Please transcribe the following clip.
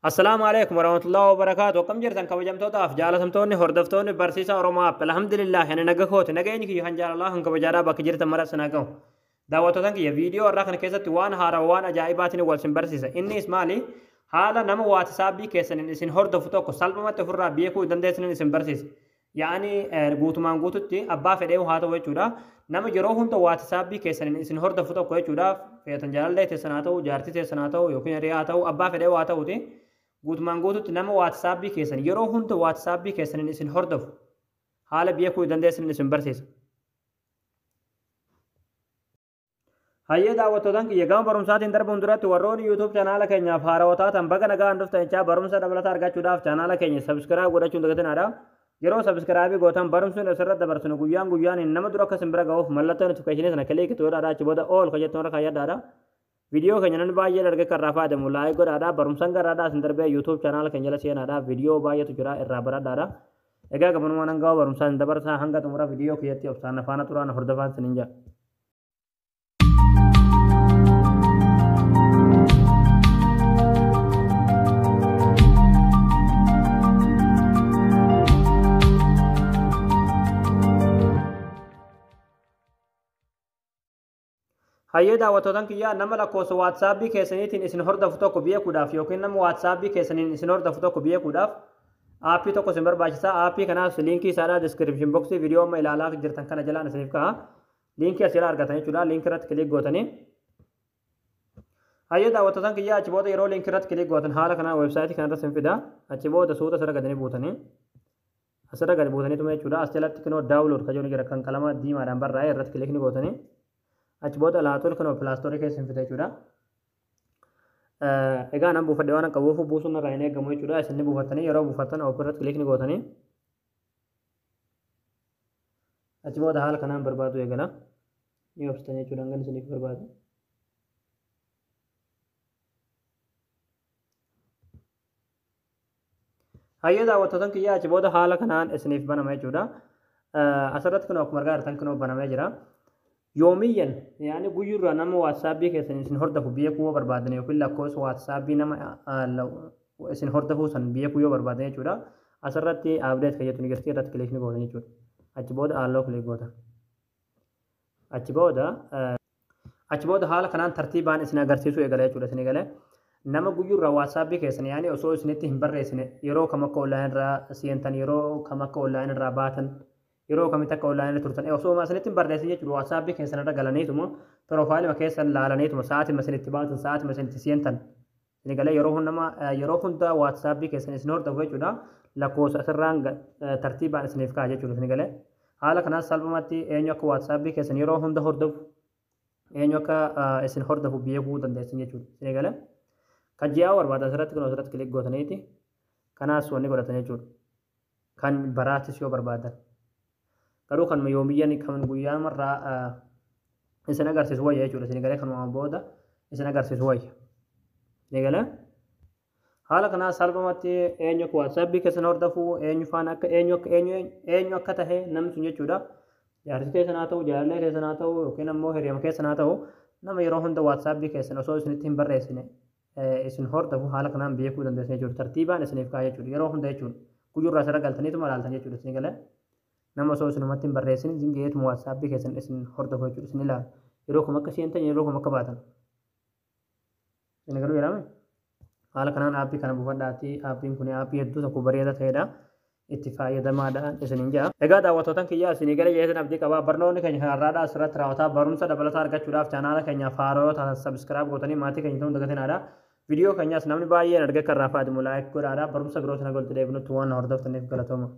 السلام عليكم ورحمة الله وبركاته. كم جرتن كبجمتوتا أفجالتمتوني هردفتوني برسيسا أوروما الحمد لله يعني نجاكوت نجاينك يهنجار الله هنك بجارا بك جرت مرة سناكو دعوتك يا فيديو الركن كيسة وان هارا وان أجايباتني والسن برسيسا إني اسمالي حالا نمو واتسابي كيسن إنسن هردفتوكو سالبما تفرع بيكو دندسن إنسن برسيس يعني قوتمان قوتتي أبا فديو هاتو ويچودا نما جروهن تو واتسابي كيسن إنسن هردفتوكو ويچودا فيتنجال دي تسناتو جارتي تسناتو يوكين رياتو أبا فديو هاتو تي guutumaan guututti nama waatsaapbii keessan yeroo hunda waatsaapbii keessan isin hordofu haala beekuu dandeessan isin barsiisa. Hayyee daawwattootaan kiyya gama barumsaatiin darbuun duratti warroonni YouTube chaanaala keenyaaf haarawwataa tan baga nagaan dhuftan jechaa barumsa dabalataa argachuudhaaf chaanaala keenya sabskiraayib godhachuun dagatinaadha. Yeroo sabskiraayibii gootan barumsuun asirratti dabarsinu guyyaan nama dura akka isin bira ga'uuf mallattoo notifikashinii sana kilikii to'adhaa achi booda ool kajettoon irra kaayyaadhaadha. Video keenya nan baay'ee dargee kan rafaa deemu laayik godhaadha barumsaan garaadhaa isin darbee YouTube channel keenya jala seenaadha video baay'eetu jira irraa baradhaadha. Egaa gabanumaan hanga barumsaan dabarsaa hanga xumura video kiyyatti obsaan afaana turaan hordofaan sinin jira. Hayyee daawwattootaan kiyyaa nama lakkoofsa waatsaapbii keessaniitiin isin hordofu tokko beekuudhaaf yookiin nama waatsaapbii keessaniin isin hordofu tokko beekuudhaaf aappii tokko isin barbaachisaa. Aappii kanaaf liinkii isaadhaa description boxii viidiyoo amma ilaalaa jirtan kana jalaan isiniif ka'a. Liinkii asirraa argatan jechuudha. Liinkii irratti kilik gootanii. Hayyee daawwattootaan kiyyaa achi booda yeroo liinkii irratti kilik gootan haala kanaa weebsaayitii kanarra isin fida. Achi booda suuta asirra gadanii buutanii. Asirra gadi buutaniituma jechuudha. As jalatti kinoo daawulood kan jedhu jira kan qalama diimaadhaan barraa'ee irratti kilik ni gootanii. Achi booda laatoon kan pilaastorii keessa hin fide jechuudha. Egaa nan buufadhe waan qabuuf buusuun irraa hin eegamu jechuudha. Isin buufattanii yeroo buufattan ofirratti kilik ni gootanii. Achi booda haala kanaan barbaadu eegala. Ni obsitanii jechuudha hanga isiniif barbaadu. Hayyee daawwattootaan kiyyaa achi booda haala kanaan isiniif banama jechuudha. Asirratti kun akkuma argaa jirtan kun banamee jira. Yoomiyan yaani guyyurraa nama waatsaapbii keessan isin hordofu beekuu yoo barbaadan yookiin lakkoofsa waatsaapbii nama isin hordofu san beekuu yoo barbaadan jechuudha. Asirratti abdeet kan jettu ni gartee irratti kilik ni gootan jechuudha. Achi booda halluu kilik gootan. Achi booda haala kanaan tartiibaan isin agarsiisu eegala jechuudha. Isin eegale nama guyyurraa waatsaapbii keessan yaani osoo isinitti hin barreessine yeroo kam akka onlaayinii irraa seentan yeroo kam akka onlaayinii irraa baatan yeroo kamitti akka onlaayinii turtan osoo isinitti hin barreessin jechuudha. Waatsaapbii keessan irra galaniituma piroofaayilii keessan laalaniituma sa'aatii isinitti baatan sa'aatii isinitti seentan isin galee yeroo hunda waatsaapbii keessan isin hordofu jechuudha. Lakkoofsa asirraan tartiibaan isiniif ka'a jechuudha. Isin galee haala kanaas salphumatti eenyu akka waatsaapbii keessan yeroo hunda hordofu eenyu akka isin hordofu beekuu dandeessin jechuudha. Isin galee kan ji'aa barbaadan asirratti kun asirratti kilik gootaniiti kanaas wanni godhatan jechuudha. Kan baraatis yoo barbaadan. Garuu kan yoomiyyan kan guyyaa marraa isin agarsiisu wayya jechuudha. Isin galee kanuma booda isin agarsiisu wayya. Isin galee haala kanaa salphumatti eenyu akka waatsaapbii keessan hordofu eenyu faana akka eenyu akka tahe namni sun jechuudha. Jaarsi keessan haa ta'u jaalallee keessan haa ta'u yookiin ammoo hiriyyama keessan haa ta'u nama yeroo hunda waatsaapbii keessan osoo isinitti hin barreessine isin hordofu haala kanaan beekuu dandeessan jechuudha. Tartiibaan isiniif ka'a jechuudha. Yeroo hunda jechuudha. Guyyurraa asirra galtaniituma ilaaltan jechuudha. Isin galee nama osoo isinumatti hin barreessin zingeetuma waatsaapbii keessan isin hordofu jechuudha. Isin ilaala yeroo kam akka seentan yeroo kam akka baatan. Isin garuu jedhame haala kanaan aappii kana buufadhaatti aappiin kun aappii hedduu tokko bareedaa ta'edha. Itti fayyadamaadhaan isiniin jira. Egaa daawwattootaan kiyyaa isinii gara jeesan abdii qabaa barnoonni keenya har'aadhaa asirratti raawwataa barumsa dabalataa argachuudhaaf chaanaala keenyaaf haarawaa ta'an sabskiraayib gootanii maatii keenya ta'uun dagatinaadha. Viidiyoo keenyaas namni baay'een argee kan raafaatimu laayik godhaadha. Barumsa biroo sana golti deebinutti waan hordoftaniif galatooma.